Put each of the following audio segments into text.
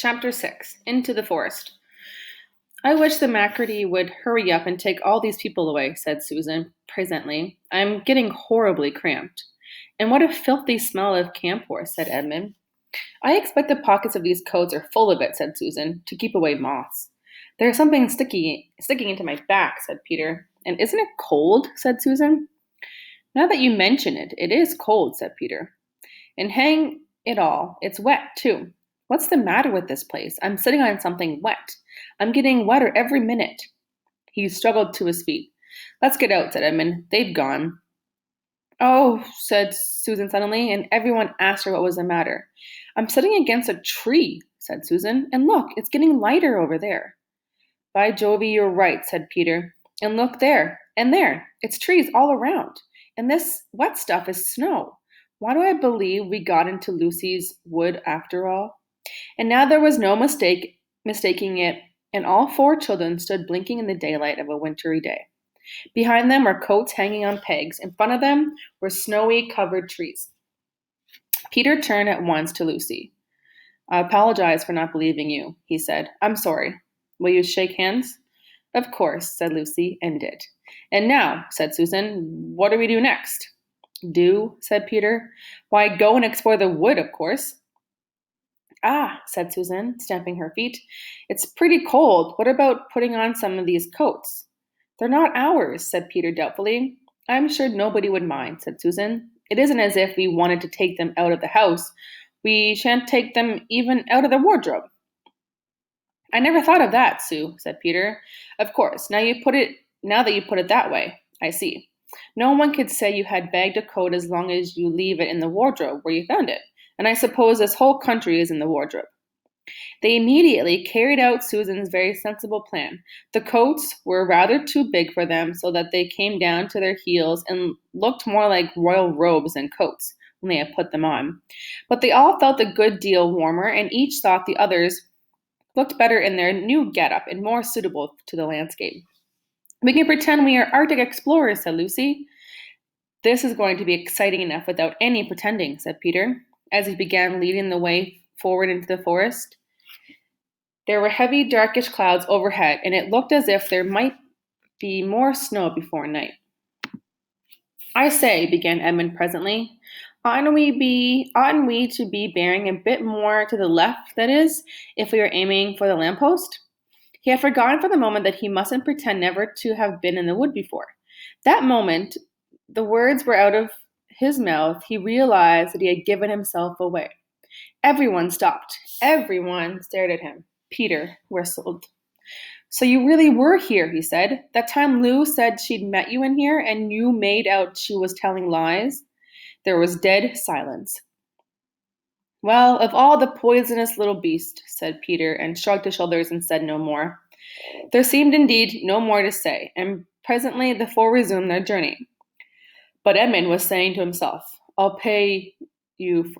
Chapter 6 Into the Forest. I wish the McCurdy would hurry up and take all these people away, said Susan presently. I'm getting horribly cramped. And what a filthy smell of camp horse, said Edmund. I expect the pockets of these coats are full of it, said Susan, to keep away moths. There's something sticking into my back, said Peter. And isn't it cold? Said Susan. Now that you mention it, it is cold, said Peter. And hang it all, it's wet, too. What's the matter with this place? I'm sitting on something wet. I'm getting wetter every minute. He struggled to his feet. Let's get out, said Edmund. They've gone. Oh, said Susan suddenly, and everyone asked her what was the matter. I'm sitting against a tree, said Susan, and look, it's getting lighter over there. By Jove, you're right, said Peter. And look there, and there. It's trees all around. And this wet stuff is snow. Why do I believe we got into Lucy's wood after all? And now there was no mistaking it, and all four children stood blinking in the daylight of a wintry day. Behind them were coats hanging on pegs. In front of them were snowy covered trees. Peter turned at once to Lucy. I apologize for not believing you, he said. I'm sorry. Will you shake hands? Of course, said Lucy, and did. And now, said Susan, what do we do next? Do, said Peter. Why, go and explore the wood, of course. Ah, said Susan, stamping her feet. It's pretty cold. What about putting on some of these coats? They're not ours, said Peter doubtfully. I'm sure nobody would mind, said Susan. It isn't as if we wanted to take them out of the house. We shan't take them even out of the wardrobe. I never thought of that, Sue, said Peter. Of course, now that you put it that way, I see. No one could say you had bagged a coat as long as you leave it in the wardrobe where you found it. And I suppose this whole country is in the wardrobe. They immediately carried out Susan's very sensible plan. The coats were rather too big for them, so that they came down to their heels and looked more like royal robes than coats when they had put them on. But they all felt a good deal warmer, and each thought the others looked better in their new get-up and more suitable to the landscape. We can pretend we are Arctic explorers, said Lucy. This is going to be exciting enough without any pretending, said Peter, as he began leading the way forward into the forest. There were heavy, darkish clouds overhead, and it looked as if there might be more snow before night. I say, began Edmund presently, oughtn't we to be bearing a bit more to the left, that is, if we are aiming for the lamppost? He had forgotten for the moment that he mustn't pretend never to have been in the wood before. That moment, the words were out of his mouth, he realized that he had given himself away. Everyone stopped. Everyone stared at him. Peter whistled. So you really were here, he said. That time Lou said she'd met you in here and you made out she was telling lies? There was dead silence. Well, of all the poisonous little beast, said Peter, and shrugged his shoulders and said no more. There seemed indeed no more to say, and presently the four resumed their journey. But Edmund was saying to himself, I'll pay you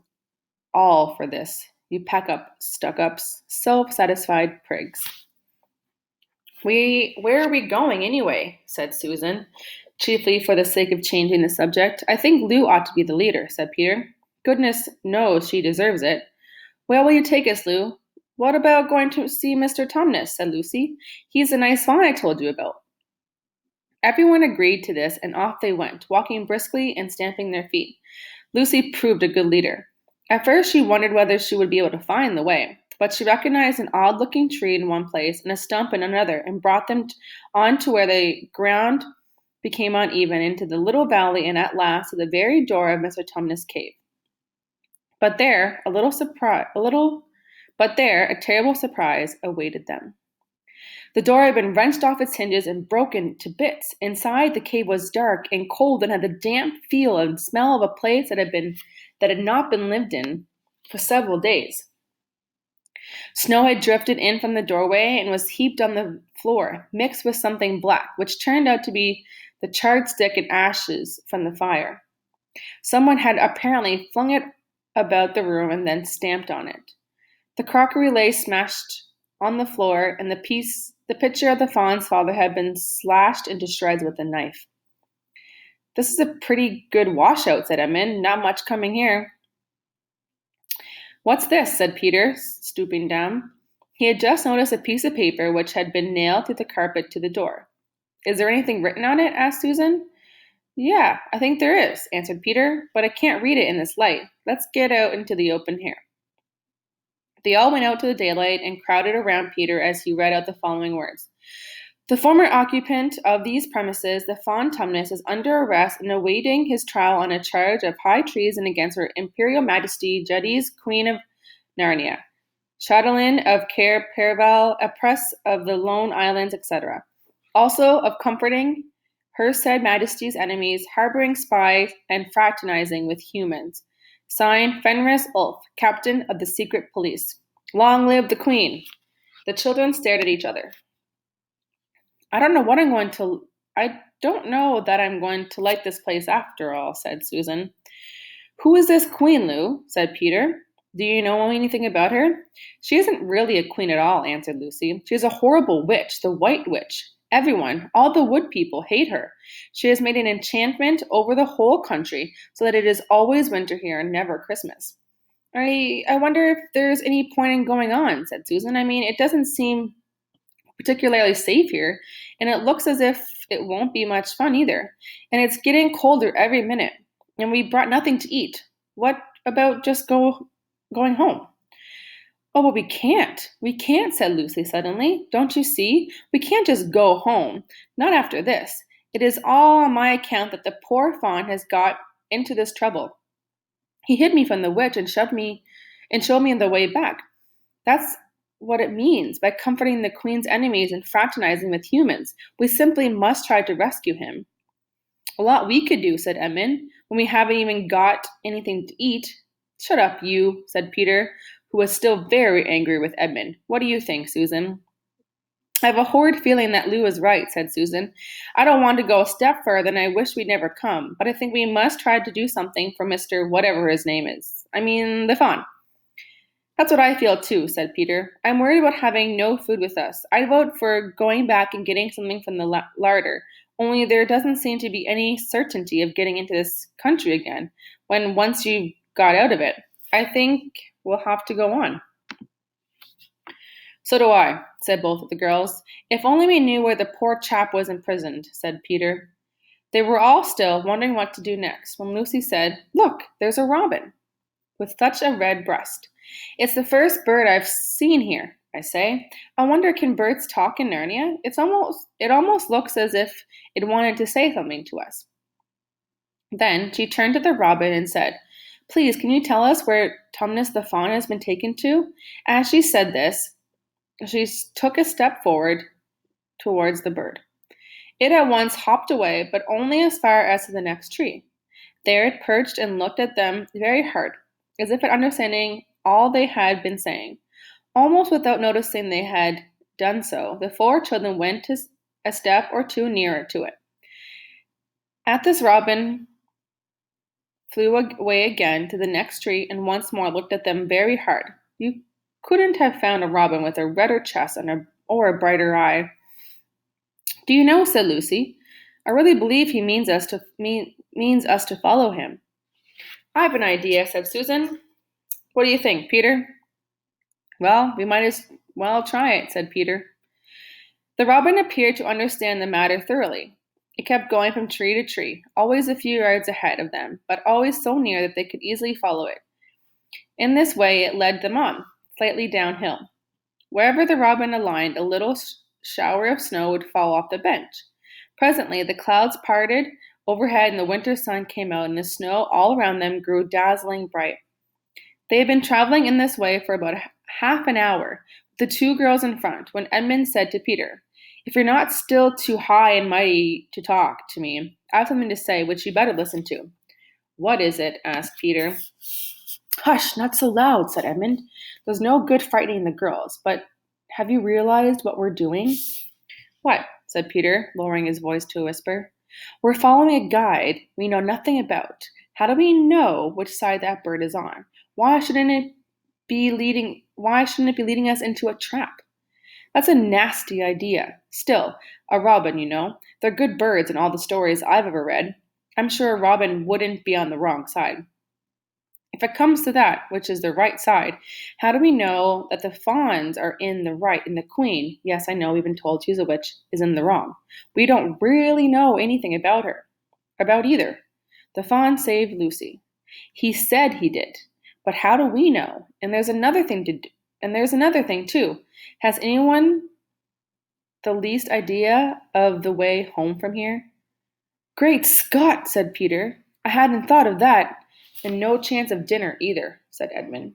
all for this, you pack-up stuck-ups, self-satisfied prigs. Where are we going anyway? Said Susan, chiefly for the sake of changing the subject. I think Lou ought to be the leader, said Peter. Goodness knows she deserves it. Where will you take us, Lou? What about going to see Mr. Tumnus? Said Lucy. He's the nice fawn I told you about. Everyone agreed to this, and off they went, walking briskly and stamping their feet. Lucy proved a good leader. At first she wondered whether she would be able to find the way, but she recognized an odd-looking tree in one place and a stump in another, and brought them on to where the ground became uneven into the little valley, and at last to the very door of Mr. Tumnus' cave. But there, a terrible surprise awaited them. The door had been wrenched off its hinges and broken to bits. Inside, the cave was dark and cold and had the damp feel and smell of a place that had not been lived in for several days. Snow had drifted in from the doorway and was heaped on the floor, mixed with something black, which turned out to be the charred stick and ashes from the fire. Someone had apparently flung it about the room and then stamped on it. The crockery lay smashed on the floor, and the picture of the fawn's father had been slashed into shreds with a knife. This is a pretty good washout, said Edmund. Not much coming here. What's this? Said Peter, stooping down. He had just noticed a piece of paper which had been nailed through the carpet to the door. Is there anything written on it? Asked Susan. Yeah, I think there is, answered Peter, but I can't read it in this light. Let's get out into the open air. They all went out to the daylight and crowded around Peter as he read out the following words. The former occupant of these premises, the Fawn Tumnus, is under arrest and awaiting his trial on a charge of high treason against Her Imperial Majesty Judies, Queen of Narnia, Chatelaine of Cair Paravel, Empress of the Lone Islands, etc. Also of comforting her said Majesty's enemies, harboring spies, and fraternizing with humans. Signed, Fenris Ulf, Captain of the Secret Police. Long live the Queen! The children stared at each other. I don't know what I'm going to. I don't know that I'm going to like this place after all, said Susan. Who is this Queen, Lou? Said Peter. Do you know anything about her? She isn't really a queen at all, answered Lucy. She is a horrible witch, the White Witch. Everyone, all the wood people, hate her. She has made an enchantment over the whole country so that it is always winter here and never Christmas. I wonder if there's any point in going on, said Susan. I mean, it doesn't seem particularly safe here, and it looks as if it won't be much fun either. And it's getting colder every minute, and we brought nothing to eat. What about just going home? Oh, but we can't. We can't, said Lucy suddenly. Don't you see? We can't just go home. Not after this. It is all on my account that the poor fawn has got into this trouble. He hid me from the witch and showed me the way back. That's what it means by comforting the queen's enemies and fraternizing with humans. We simply must try to rescue him. A lot we could do, said Edmund, when we haven't even got anything to eat. Shut up, you, said Peter, who was still very angry with Edmund. What do you think, Susan? I have a horrid feeling that Lou is right, said Susan. I don't want to go a step further and I wish we'd never come, but I think we must try to do something for Mr. whatever his name is. I mean, the fawn. That's what I feel too, said Peter. I'm worried about having no food with us. I'd vote for going back and getting something from the larder, only there doesn't seem to be any certainty of getting into this country again, when once you got out of it. I think we'll have to go on. So do I, said both of the girls. If only we knew where the poor chap was imprisoned, said Peter. They were all still, wondering what to do next, when Lucy said, Look, there's a robin, with such a red breast. It's the first bird I've seen here, I say. I wonder, can birds talk in Narnia? It almost looks as if it wanted to say something to us. Then she turned to the robin and said, Please, can you tell us where Tumnus the fawn has been taken to? As she said this, she took a step forward towards the bird. It at once hopped away, but only as far as to the next tree. There it perched and looked at them very hard, as if understanding all they had been saying. Almost without noticing they had done so, the four children went a step or two nearer to it. At this, robin flew away again to the next tree and once more looked at them very hard. You couldn't have found a robin with a redder chest or a brighter eye. Do you know, said Lucy, I really believe he means us to follow him. I have an idea, said Susan. What do you think, Peter? Well, we might as well try it, said Peter. The robin appeared to understand the matter thoroughly. It kept going from tree to tree, always a few yards ahead of them, but always so near that they could easily follow it. In this way it led them on, slightly downhill. Wherever the robin aligned, a little shower of snow would fall off the bench. Presently the clouds parted overhead and the winter sun came out, and the snow all around them grew dazzling bright. They had been traveling in this way for about half an hour, with the two girls in front, when Edmund said to Peter, If you're not still too high and mighty to talk to me, I have something to say which you better listen to. What is it? Asked Peter. Hush, not so loud, said Edmund. There's no good frightening the girls, but have you realized what we're doing? What? Said Peter, lowering his voice to a whisper. We're following a guide we know nothing about. How do we know which side that bird is on? Why shouldn't it be leading us into a trap? That's a nasty idea. Still, a robin, you know. They're good birds in all the stories I've ever read. I'm sure a robin wouldn't be on the wrong side. If it comes to that, which is the right side, how do we know that the fawns are in the right and the queen, yes, I know we've been told she's a witch, is in the wrong? We don't really know anything about her, about either. The fawn saved Lucy. He said he did. But how do we know? And there's another thing to do. And there's another thing too. Has anyone the least idea of the way home from here? Great Scott, said Peter. I hadn't thought of that. And no chance of dinner either, said Edmund.